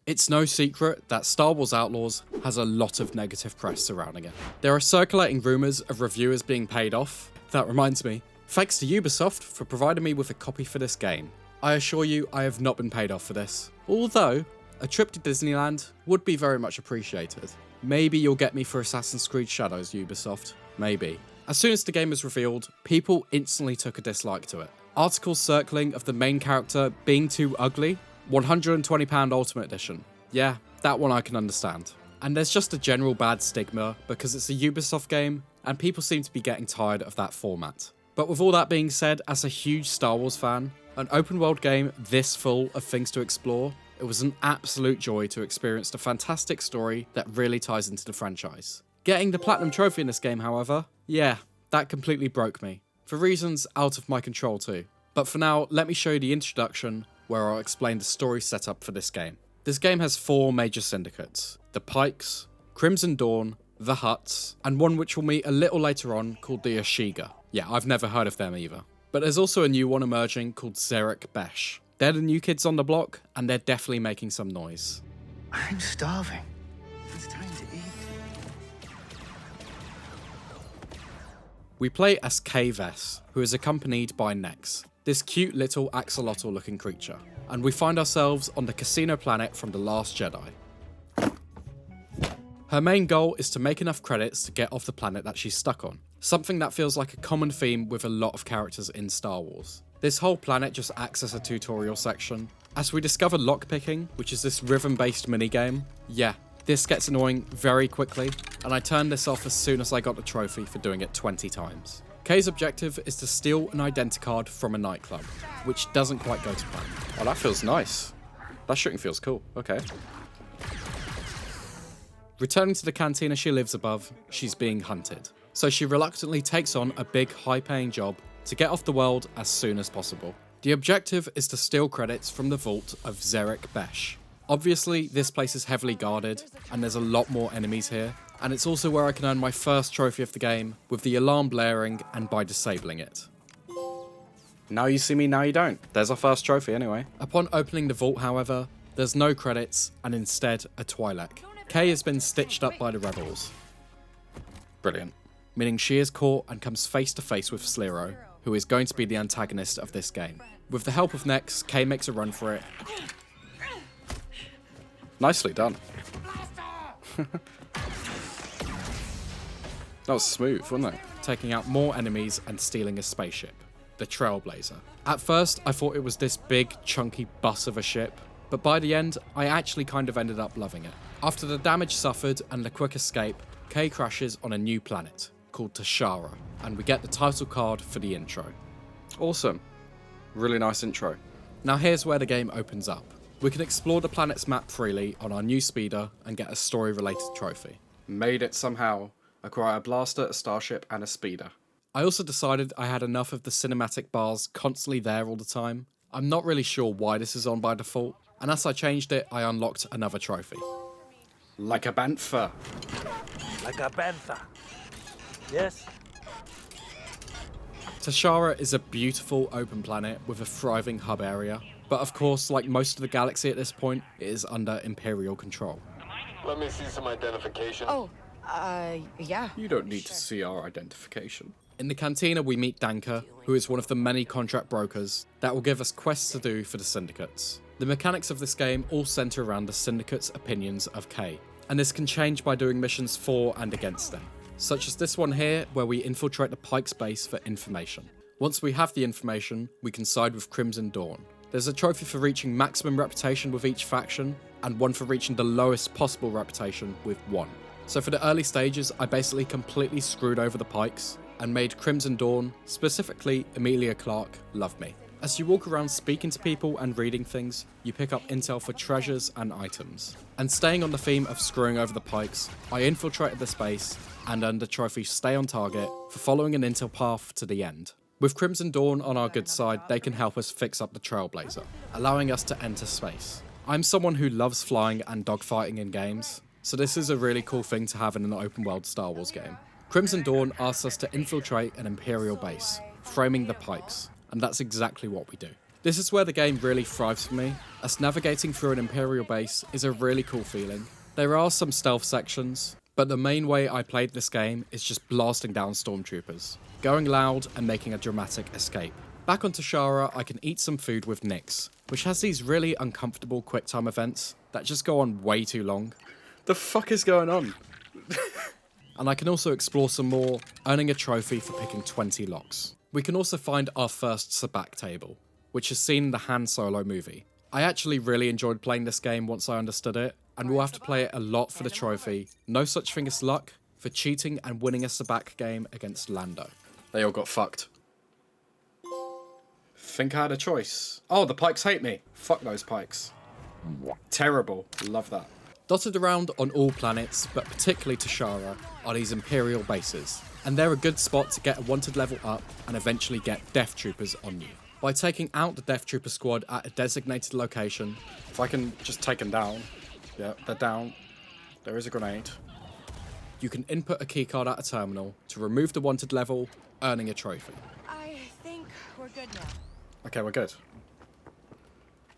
It's no secret that Star Wars Outlaws has a lot of negative press surrounding it. There are circulating rumours of reviewers being paid off. That reminds me, thanks to Ubisoft for providing me with a copy for this game. I assure you I have not been paid off for this, although a trip to Disneyland would be very much appreciated. Maybe you'll get me for Assassin's Creed Shadows, Ubisoft. Maybe. As soon as the game was revealed, people instantly took a dislike to it. Articles circling of the main character being too ugly. £120 Ultimate Edition. Yeah, that one I can understand. And there's just a general bad stigma because it's a Ubisoft game and people seem to be getting tired of that format. But with all that being said, as a huge Star Wars fan, an open world game this full of things to explore, it was an absolute joy to experience the fantastic story that really ties into the franchise. Getting the Platinum Trophy in this game, however, yeah, that completely broke me. For reasons out of my control too. But for now, let me show you the introduction where I'll explain the story setup for this game. This game has 4 major syndicates: the Pikes, Crimson Dawn, the Hutts, and one which we'll meet a little later on called the Ashiga. Yeah, I've never heard of them either. But there's also a new one emerging called Zerek Besh. They're the new kids on the block, and they're definitely making some noise. I'm starving. It's time to eat. We play as Kay Vess, who is accompanied by Nex, this cute little axolotl looking creature, and we find ourselves on the casino planet from The Last Jedi. Her main goal is to make enough credits to get off the planet that she's stuck on, something that feels like a common theme with a lot of characters in Star Wars. This whole planet just acts as a tutorial section, as we discover lockpicking, which is this rhythm-based minigame. Yeah, this gets annoying very quickly, and I turned this off as soon as I got the trophy for doing it 20 times. Kay's objective is to steal an identicard from a nightclub, which doesn't quite go to plan. Oh, that feels nice. That shooting feels cool. Okay. Returning to the cantina she lives above, she's being hunted. So she reluctantly takes on a big, high-paying job to get off the world as soon as possible. The objective is to steal credits from the vault of Zerek Besh. Obviously, this place is heavily guarded, and there's a lot more enemies here, and it's also where I can earn my first trophy of the game, with the alarm blaring and by disabling it. Now you see me, now you don't. There's our first trophy anyway. Upon opening the vault, however, there's no credits, and instead a Twi'lek. Kay has been stitched up by the rebels. Brilliant. Meaning she is caught and comes face to face with Slero, who is going to be the antagonist of this game. With the help of Nex, Kay makes a run for it. Nicely done. That was smooth, wasn't it? Taking out more enemies and stealing a spaceship, the Trailblazer. At first, I thought it was this big, chunky bus of a ship, but by the end, I actually kind of ended up loving it. After the damage suffered and the quick escape, Kay crashes on a new planet called Tashara, and we get the title card for the intro. Awesome. Really nice intro. Now here's where the game opens up. We can explore the planet's map freely on our new speeder and get a story-related trophy. Made it somehow. Acquire a blaster, a starship, and a speeder. I also decided I had enough of the cinematic bars constantly there all the time. I'm not really sure why this is on by default, and as I changed it, I unlocked another trophy. Like a bantha. Like a bantha. Yes. Tashara is a beautiful open planet with a thriving hub area, but of course, like most of the galaxy at this point, it is under Imperial control. Let me see some identification. Oh, yeah. You don't need to see our identification. In the cantina, we meet Danka, who is one of the many contract brokers that will give us quests to do for the syndicates. The mechanics of this game all center around the syndicate's opinions of Kay, and this can change by doing missions for and against them, such as this one here, where we infiltrate the Pike's base for information. Once we have the information, we can side with Crimson Dawn. There's a trophy for reaching maximum reputation with each faction, and one for reaching the lowest possible reputation with one. So for the early stages, I basically completely screwed over the Pikes, and made Crimson Dawn, specifically Emilia Clarke, love me. As you walk around speaking to people and reading things, you pick up intel for treasures and items. And staying on the theme of screwing over the Pikes, I infiltrated the space and earned a trophy Stay on Target for following an intel path to the end. With Crimson Dawn on our good side, they can help us fix up the Trailblazer, allowing us to enter space. I'm someone who loves flying and dogfighting in games, so this is a really cool thing to have in an open world Star Wars game. Crimson Dawn asks us to infiltrate an Imperial base, framing the Pikes, and that's exactly what we do. This is where the game really thrives for me, as navigating through an Imperial base is a really cool feeling. There are some stealth sections, but the main way I played this game is just blasting down stormtroopers, going loud and making a dramatic escape. Back on Tashara, I can eat some food with Nyx, which has these really uncomfortable quick-time events that just go on way too long. The fuck is going on? And I can also explore some more, earning a trophy for picking 20 locks. We can also find our first sabacc table, which is seen in the Han Solo movie. I actually really enjoyed playing this game once I understood it, and we'll have to play it a lot for the trophy. No such thing as luck for cheating and winning a sabacc game against Lando. They all got fucked. Think I had a choice. Oh, the Pikes hate me. Fuck those Pikes. Terrible. Love that. Dotted around on all planets, but particularly Tashara, are these Imperial bases. And they're a good spot to get a wanted level up and eventually get Death Troopers on you. By taking out the Death Trooper squad at a designated location, if I can just take them down, yeah, they're down, there is a grenade, you can input a keycard at a terminal to remove the wanted level, earning a trophy. I think we're good now. Okay, we're good.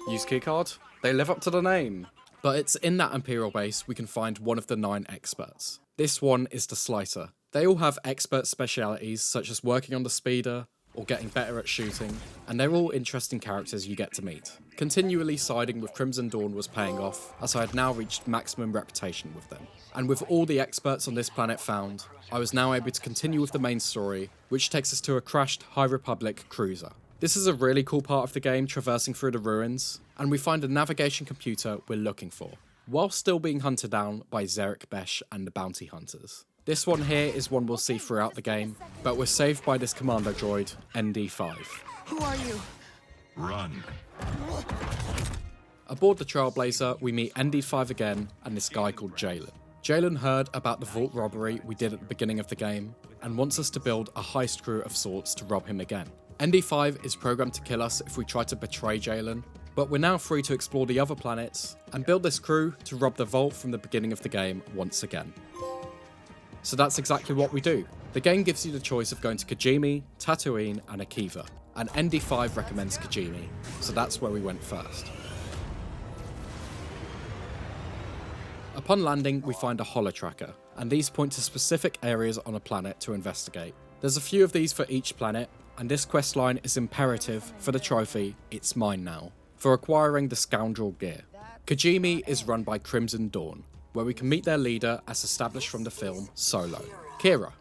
Use keycard? They live up to the name. But it's in that Imperial base we can find one of the 9 experts. This one is the Slicer. They all have expert specialities such as working on the speeder or getting better at shooting, and they're all interesting characters you get to meet. Continually siding with Crimson Dawn was paying off, as I had now reached maximum reputation with them. And with all the experts on this planet found, I was now able to continue with the main story, which takes us to a crashed High Republic cruiser. This is a really cool part of the game, traversing through the ruins, and we find a navigation computer we're looking for, while still being hunted down by Zarek Besh and the bounty hunters. This one here is one we'll see throughout the game, but we're saved by this commando droid, ND5. Who are you? Run. Aboard the Trailblazer, we meet ND5 again and this guy called Jalen. Jalen heard about the vault robbery we did at the beginning of the game, and wants us to build a heist crew of sorts to rob him again. ND5 is programmed to kill us if we try to betray Jalen, but we're now free to explore the other planets and build this crew to rob the vault from the beginning of the game once again. So that's exactly what we do. The game gives you the choice of going to Kijimi, Tatooine and Akiva, and ND5 recommends Kijimi, so that's where we went first. Upon landing, we find a holotracker, and these point to specific areas on a planet to investigate. There's a few of these for each planet, and this questline is imperative for the trophy It's Mine Now, for acquiring the Scoundrel gear. Kijimi is run by Crimson Dawn, where we can meet their leader as established from the film Solo, Kira.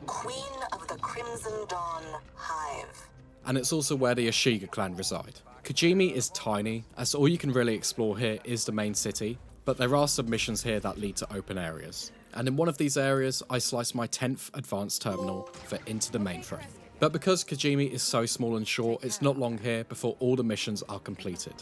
Queen of the Crimson Dawn Hive. And it's also where the Ashiga clan reside. Kijimi is tiny, as all you can really explore here is the main city, but there are submissions here that lead to open areas. And in one of these areas, I slice my 10th advanced terminal for Into the Mainframe. But because Kijimi is so small and short, it's not long here before all the missions are completed.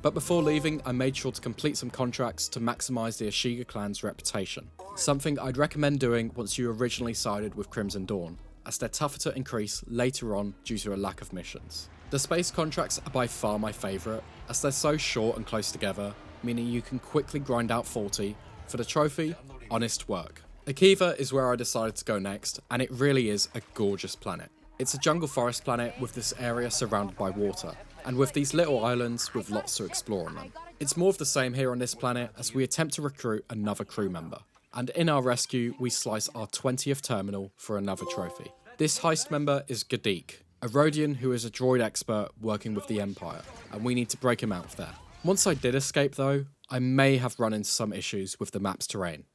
But before leaving, I made sure to complete some contracts to maximise the Ashiga clan's reputation, something I'd recommend doing once you originally sided with Crimson Dawn, as they're tougher to increase later on due to a lack of missions. The space contracts are by far my favourite, as they're so short and close together, meaning you can quickly grind out 40 for the trophy, honest work. Akiva is where I decided to go next, and it really is a gorgeous planet. It's a jungle forest planet with this area surrounded by water, and with these little islands with lots to explore on them. It's more of the same here on this planet as we attempt to recruit another crew member, and in our rescue we slice our 20th terminal for another trophy. This heist member is Gadik, a Rhodian who is a droid expert working with the Empire, and we need to break him out of there. Once I did escape though, I may have run into some issues with the map's terrain.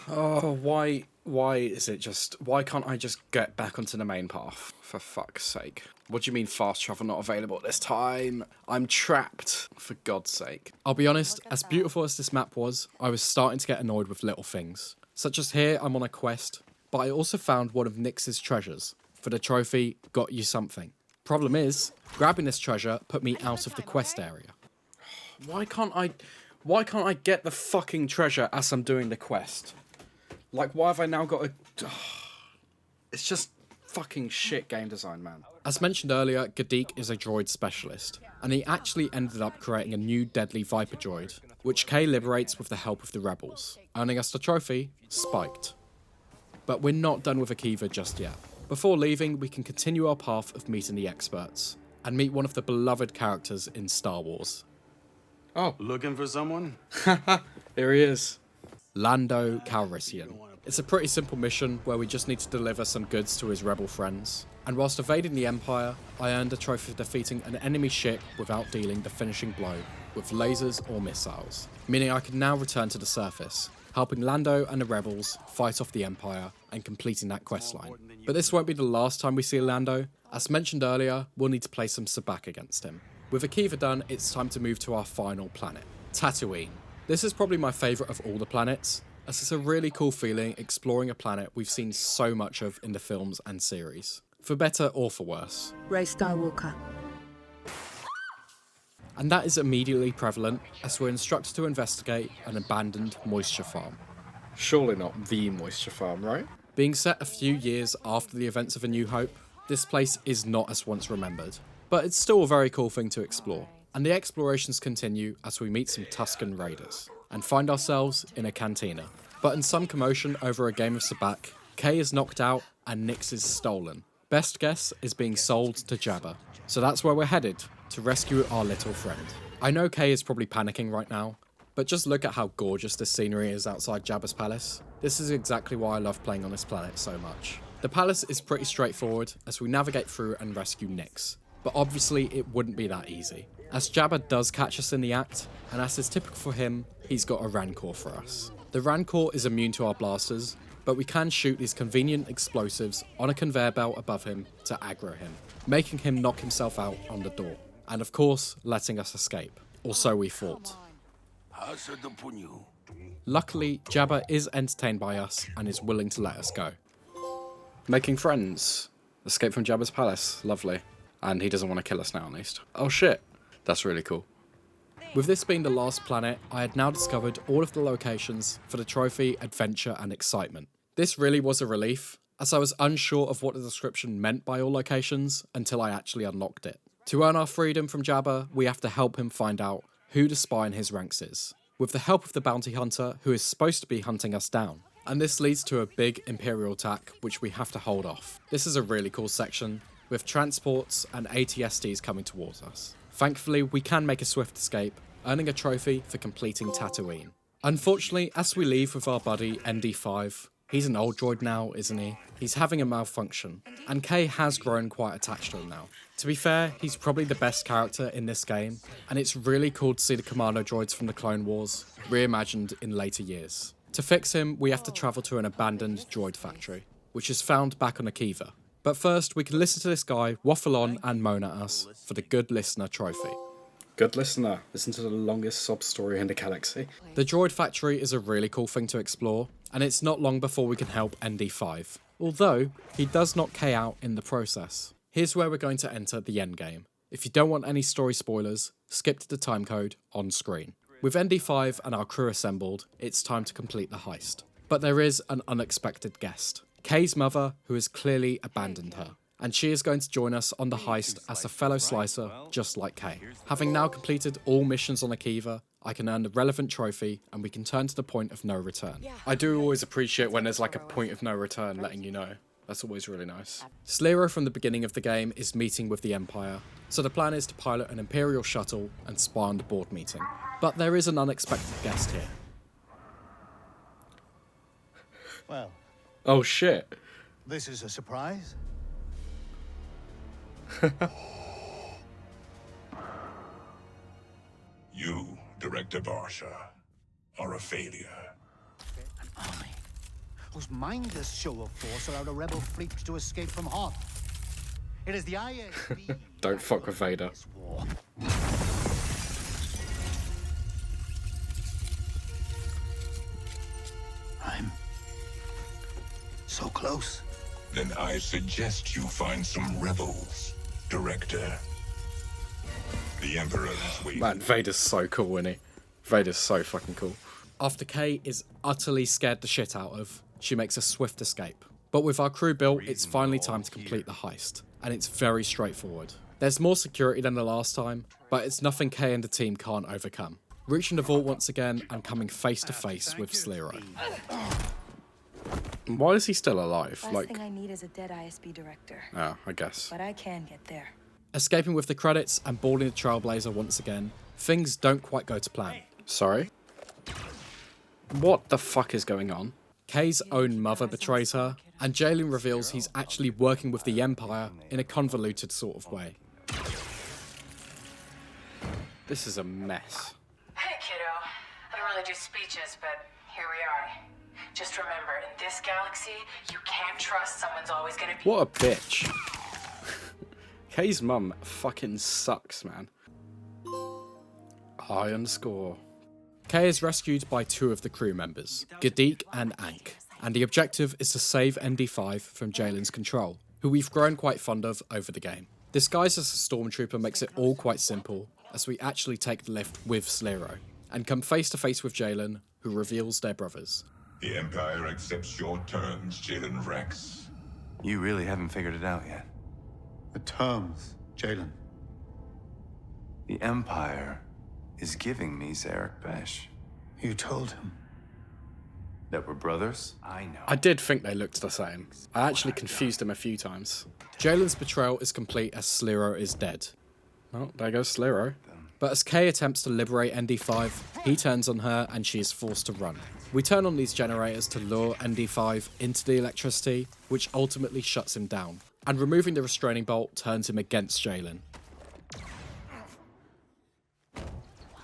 Oh, why can't I just get back onto the main path? For fuck's sake. What do you mean fast travel not available at this time? I'm trapped, for God's sake. I'll be honest, as beautiful as this map was, I was starting to get annoyed with little things. Such as here, I'm on a quest, but I also found one of Nyx's treasures. For the trophy, got you something. Problem is, grabbing this treasure put me out of the quest area. Why can't I get the fucking treasure as I'm doing the quest? Like, why have I now got to... It's just fucking shit game design, man. As mentioned earlier, Gadik is a droid specialist, and he actually ended up creating a new deadly Viper droid, which Kay liberates with the help of the rebels, earning us the trophy, Spiked. But we're not done with Akiva just yet. Before leaving, we can continue our path of meeting the experts, and meet one of the beloved characters in Star Wars. Oh, Looking for someone? here he is. Lando Calrissian. It's a pretty simple mission where we just need to deliver some goods to his rebel friends. And whilst evading the Empire, I earned a trophy for defeating an enemy ship without dealing the finishing blow with lasers or missiles, meaning I can now return to the surface, helping Lando and the rebels fight off the Empire and completing that questline. But this won't be the last time we see Lando. As mentioned earlier, we'll need to play some sabacc against him. With Akiva done, it's time to move to our final planet, Tatooine. This is probably my favourite of all the planets, as it's a really cool feeling exploring a planet we've seen so much of in the films and series, for better or for worse. Rey Skywalker. And that is immediately prevalent as we're instructed to investigate an abandoned moisture farm. Surely not the moisture farm, right? Being set a few years after the events of A New Hope, this place is not as once remembered, but it's still a very cool thing to explore. And the explorations continue as we meet some Tusken raiders and find ourselves in a cantina. But in some commotion over a game of sabacc, Kay is knocked out and Nix is stolen. Best guess is being sold to Jabba. So that's where we're headed, to rescue our little friend. I know Kay is probably panicking right now, but just look at how gorgeous this scenery is outside Jabba's palace. This is exactly why I love playing on this planet so much. The palace is pretty straightforward as we navigate through and rescue Nix, but obviously it wouldn't be that easy, as Jabba does catch us in the act, and as is typical for him, he's got a Rancor for us. The Rancor is immune to our blasters, but we can shoot these convenient explosives on a conveyor belt above him to aggro him, making him knock himself out on the door, and of course letting us escape, or so we thought. Luckily, Jabba is entertained by us and is willing to let us go. Making friends. Escape from Jabba's palace. Lovely. And he doesn't want to kill us now, at least. Oh shit. That's really cool. With this being the last planet, I had now discovered all of the locations for the trophy, adventure and excitement. This really was a relief, as I was unsure of what the description meant by all locations until I actually unlocked it. To earn our freedom from Jabba, we have to help him find out who the spy in his ranks is, with the help of the bounty hunter who is supposed to be hunting us down. And this leads to a big Imperial attack which we have to hold off. This is a really cool section, with transports and AT-STs coming towards us. Thankfully, we can make a swift escape, earning a trophy for completing Tatooine. Unfortunately, as we leave with our buddy ND5, he's an old droid now, isn't he? He's having a malfunction, and Kay has grown quite attached to him now. To be fair, he's probably the best character in this game, and it's really cool to see the commando droids from the Clone Wars reimagined in later years. To fix him, we have to travel to an abandoned droid factory, which is found back on Akiva. But first, we can listen to this guy waffle on and moan at us for the Good Listener trophy. Good listener, listen to the longest sob story in the galaxy. The droid factory is a really cool thing to explore, and it's not long before we can help ND5, although he does knock Kay out in the process. Here's where we're going to enter the endgame. If you don't want any story spoilers, skip to the timecode on screen. With ND5 and our crew assembled, it's time to complete the heist. But there is an unexpected guest. Kay's mother, who has clearly abandoned her, and she is going to join us on the heist as a fellow slicer, just like Kay. Having now completed all missions on Akiva, I can earn the relevant trophy, and we can turn to the point of no return. I do always appreciate when there's like a point of no return letting you know. That's always really nice. Slero from the beginning of the game is meeting with the Empire, so the plan is to pilot an Imperial shuttle and spy on the board meeting. But there is an unexpected guest here. Well, oh shit. this is a surprise. You, Director Barsha, are a failure. An army whose mindless show of force allowed a rebel fleet to escape from Hoth. It is the ISB. Don't fuck with Vader. This war. I'm so close. Then I suggest you find some rebels, Director. The Emperor is waiting. Man, Vader's so cool, isn't he? Vader's so fucking cool. After Kay is utterly scared the shit out of, she makes a swift escape. But with our crew built, it's finally time to complete the heist. And it's very straightforward. There's more security than the last time, but it's nothing Kay and the team can't overcome. Reaching the vault once again and coming face to face with Slero. Why is he still alive? Last thing I need is a dead ISB director. Oh, I guess. But I can get there. Escaping with the credits and boarding the Trailblazer once again, things don't quite go to plan. Sorry? What the fuck is going on? Kay's own mother betrays her, and Jalen reveals he's actually working with the Empire in a convoluted sort of way. This is a mess. Hey, kiddo. I don't really do speeches, but here we are. Just remember, in this galaxy, you can't trust someone's always gonna be— What a bitch. Kay's mum fucking sucks, man. _. Kay is rescued by two of the crew members, Gadeek and Ank, and the objective is to save ND5 from Jalen's control, who we've grown quite fond of over the game. Disguised as a stormtrooper makes it all quite simple, as we actually take the lift with Slero, and come face to face with Jalen, who reveals they're brothers. The Empire accepts your terms, Jalen Rex. You really haven't figured it out yet. The terms, Jalen. The Empire is giving me Zarek Besh. You told him. That we're brothers? I know. I did think they looked the same. I actually confused him a few times. Jalen's betrayal is complete as Slero is dead. Oh, there goes Slero. But as Kay attempts to liberate ND5, he turns on her and she is forced to run. We turn on these generators to lure ND5 into the electricity, which ultimately shuts him down. And removing the restraining bolt turns him against Jalen.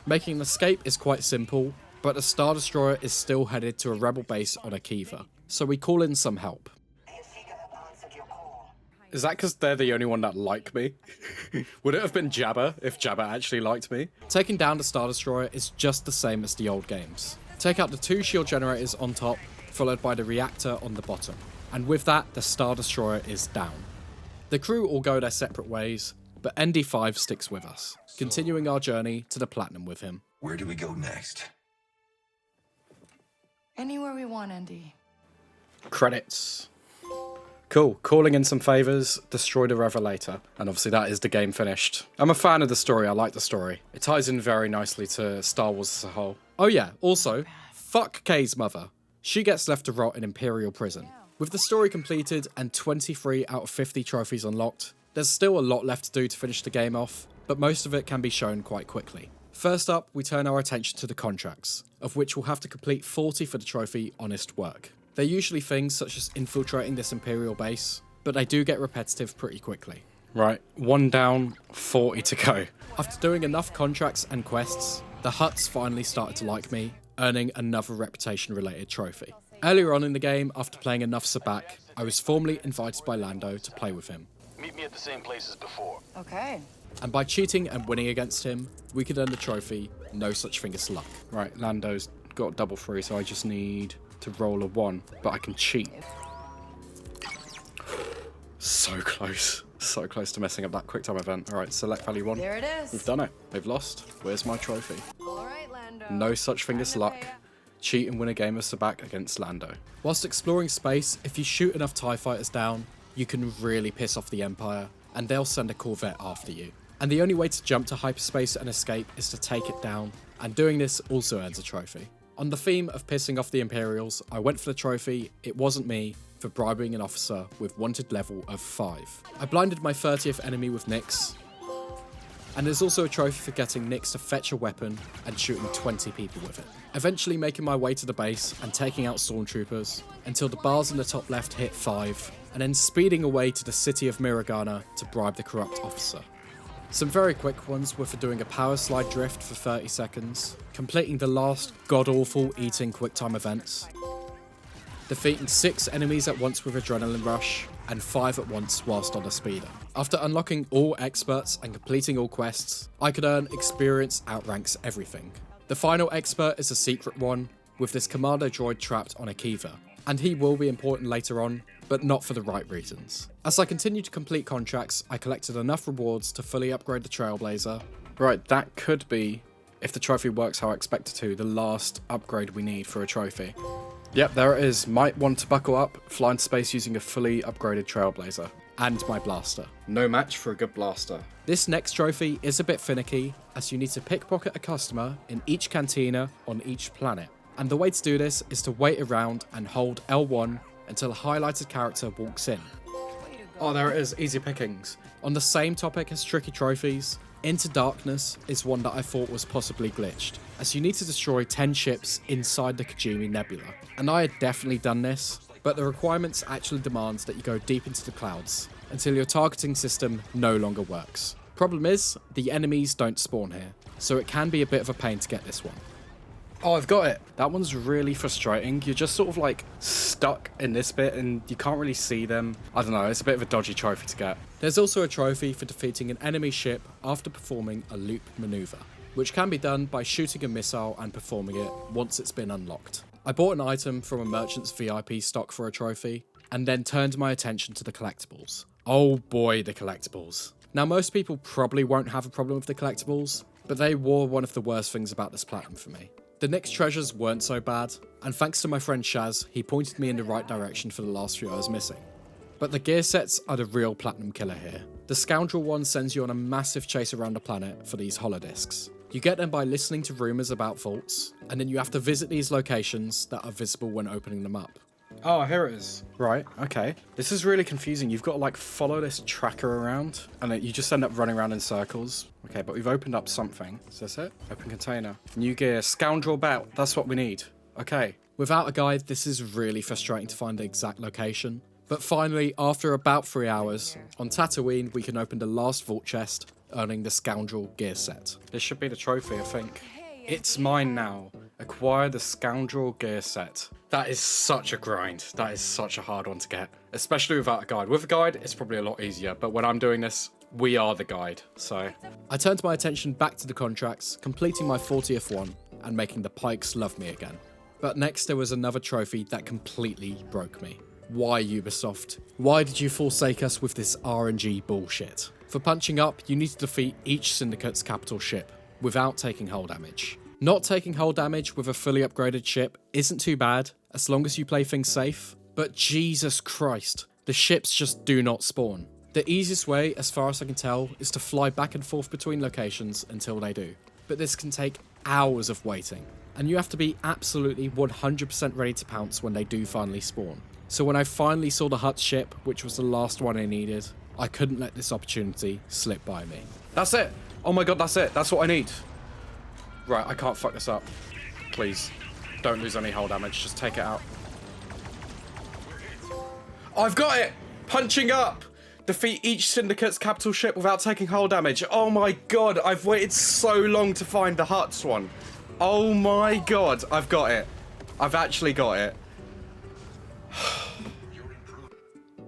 Making an escape is quite simple, but the Star Destroyer is still headed to a rebel base on Akiva, so we call in some help. Is that because they're the only one that like me? Would it have been Jabba if Jabba actually liked me? Taking down the Star Destroyer is just the same as the old games. Take out the two shield generators on top, followed by the reactor on the bottom. And with that, the Star Destroyer is down. The crew all go their separate ways, but ND5 sticks with us, continuing our journey to the Platinum with him. Where do we go next? Anywhere we want, Andy. Credits. Cool, calling in some favours, destroy the Revelator, and obviously that is the game finished. I'm a fan of the story, I like the story. It ties in very nicely to Star Wars as a whole. Oh yeah, also, fuck Kay's mother. She gets left to rot in Imperial prison. With the story completed and 23 out of 50 trophies unlocked, there's still a lot left to do to finish the game off, but most of it can be shown quite quickly. First up, we turn our attention to the contracts, of which we'll have to complete 40 for the trophy Honest Work. They're usually things such as infiltrating this Imperial base, but they do get repetitive pretty quickly. Right, 1 down, 40 to go. After doing enough contracts and quests, the Hutts finally started to like me, earning another reputation-related trophy. Earlier on in the game, after playing enough Sabak, I was formally invited by Lando to play with him. Meet me at the same place as before. Okay. And by cheating and winning against him, we could earn the trophy, No Such Thing as Luck. Right, Lando's got double free, so I just need to roll a 1, but I can cheat. So close. So close to messing up that quick time event. Alright, select value 1. There it is. We've done it. We've lost. Where's my trophy? All right, Lando. No Such Thing as Luck. Cheat and win a game of Sabak against Lando. Whilst exploring space, if you shoot enough TIE fighters down, you can really piss off the Empire, and they'll send a Corvette after you. And the only way to jump to hyperspace and escape is to take it down, and doing this also earns a trophy. On the theme of pissing off the Imperials, I went for the trophy, It Wasn't Me, for bribing an officer with wanted level of 5. I blinded my 30th enemy with Nyx, and there's also a trophy for getting Nyx to fetch a weapon and shooting 20 people with it. Eventually making my way to the base and taking out stormtroopers, until the bars in the top left hit 5, and then speeding away to the city of Miragana to bribe the corrupt officer. Some very quick ones were for doing a power slide drift for 30 seconds, completing the last god-awful eating quicktime events, defeating 6 enemies at once with Adrenaline Rush, and 5 at once whilst on a speeder. After unlocking all experts and completing all quests, I could earn experience outranks everything. The final expert is a secret one, with this commando droid trapped on Akiva, and he will be important later on, but not for the right reasons. As I continued to complete contracts, I collected enough rewards to fully upgrade the Trailblazer. Right, that could be, if the trophy works how I expect it to, the last upgrade we need for a trophy. Yep, there it is. Might want to buckle up, fly into space using a fully upgraded Trailblazer. And my blaster. No match for a good blaster. This next trophy is a bit finicky, as you need to pickpocket a customer in each cantina on each planet. And the way to do this is to wait around and hold L1 until a highlighted character walks in. Oh, there it is, easy pickings. On the same topic as tricky trophies, Into Darkness is one that I thought was possibly glitched, as you need to destroy 10 ships inside the Kajimi Nebula. And I had definitely done this, but the requirements actually demand that you go deep into the clouds, until your targeting system no longer works. Problem is, the enemies don't spawn here, so it can be a bit of a pain to get this one. Oh, I've got it! That one's really frustrating. You're just sort of like stuck in this bit and you can't really see them. I don't know, it's a bit of a dodgy trophy to get. There's also a trophy for defeating an enemy ship after performing a loop maneuver, which can be done by shooting a missile and performing it once it's been unlocked. I bought an item from a merchant's VIP stock for a trophy, and then turned my attention to the collectibles. Oh boy, the collectibles. Now, most people probably won't have a problem with the collectibles, but they were one of the worst things about this platinum for me. The Nyx treasures weren't so bad, and thanks to my friend Shaz, he pointed me in the right direction for the last few I was missing. But the gear sets are the real platinum killer here. The Scoundrel one sends you on a massive chase around the planet for these holodiscs. You get them by listening to rumours about vaults, and then you have to visit these locations that are visible when opening them up. Oh, here it is. Right, okay. This is really confusing. You've got to like follow this tracker around, and then you just end up running around in circles. Okay, but we've opened up something. Is this it? Open container. New gear. Scoundrel belt. That's what we need. Okay. Without a guide, this is really frustrating to find the exact location. But finally, after about 3 hours, on Tatooine, we can open the last vault chest, earning the Scoundrel gear set. This should be the trophy, I think. It's mine now. Acquire the Scoundrel gear set. That is such a grind. That is such a hard one to get, especially without a guide. With a guide, it's probably a lot easier, but when I'm doing this, we are the guide, so. I turned my attention back to the contracts, completing my 40th one, and making the Pikes love me again. But next there was another trophy that completely broke me. Why, Ubisoft? Why did you forsake us with this RNG bullshit? For punching up, you need to defeat each Syndicate's capital ship, without taking hull damage. Not taking hull damage with a fully upgraded ship isn't too bad, as long as you play things safe, but Jesus Christ, the ships just do not spawn. The easiest way, as far as I can tell, is to fly back and forth between locations until they do. But this can take hours of waiting, and you have to be absolutely 100% ready to pounce when they do finally spawn. So when I finally saw the Hutt ship, which was the last one I needed, I couldn't let this opportunity slip by me. That's it! Oh my god, that's it! That's what I need! Right, I can't fuck this up. Please, don't lose any hull damage, just take it out. I've got it! Punching up! Defeat each Syndicate's capital ship without taking hull damage. Oh my god, I've waited so long to find the Hutt's one. Oh my god, I've got it. I've actually got it.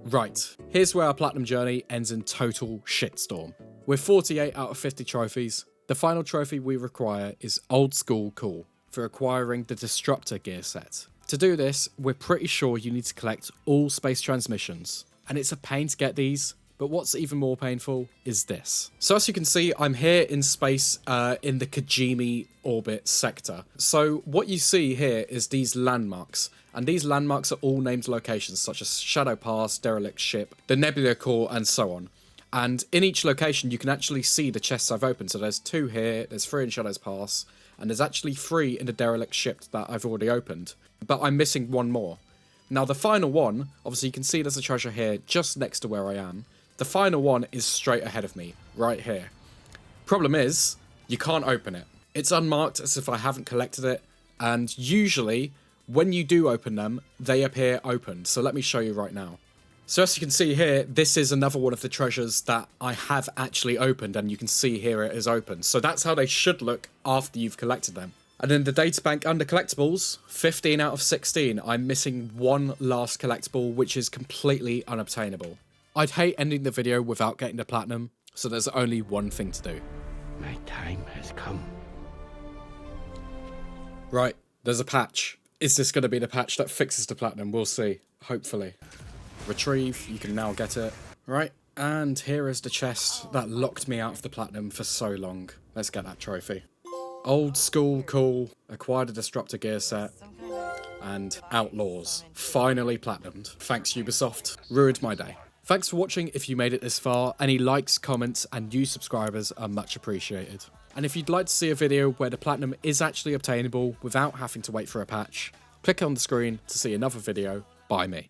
Right, here's where our platinum journey ends in total shitstorm. With 48 out of 50 trophies, the final trophy we require is Old School Cool for acquiring the Disruptor gear set. To do this, we're pretty sure you need to collect all space transmissions, and it's a pain to get these, but what's even more painful is this. So as you can see, I'm here in space in the Kajimi orbit sector. So what you see here is these landmarks, and these landmarks are all named locations such as Shadow Pass, Derelict Ship, the Nebula Core, and so on. And in each location, you can actually see the chests I've opened. So there's 2 here, there's 3 in Shadow's Pass, and there's actually 3 in the Derelict Ship that I've already opened. But I'm missing 1 more. Now the final one, obviously you can see there's a treasure here just next to where I am. The final one is straight ahead of me, right here. Problem is, you can't open it. It's unmarked as if I haven't collected it, and usually, when you do open them, they appear opened. So let me show you right now. So as you can see here, this is another one of the treasures that I have actually opened, and you can see here it is open. So that's how they should look after you've collected them. And in the databank under collectibles, 15 out of 16, I'm missing 1 last collectible, which is completely unobtainable. I'd hate ending the video without getting the platinum, so there's only one thing to do. My time has come. Right, there's a patch. Is this going to be the patch that fixes the platinum? We'll see, hopefully. Retrieve, you can now get it. Right, and here is the chest that locked me out of the platinum for so long. Let's get that trophy. Old School Cool, acquired a Disruptor gear set, and Outlaws, finally platinumed. Thanks Ubisoft, ruined my day. Thanks for watching if you made it this far. Any likes, comments, and new subscribers are much appreciated. And if you'd like to see a video where the Platinum is actually obtainable without having to wait for a patch, click on the screen to see another video by me.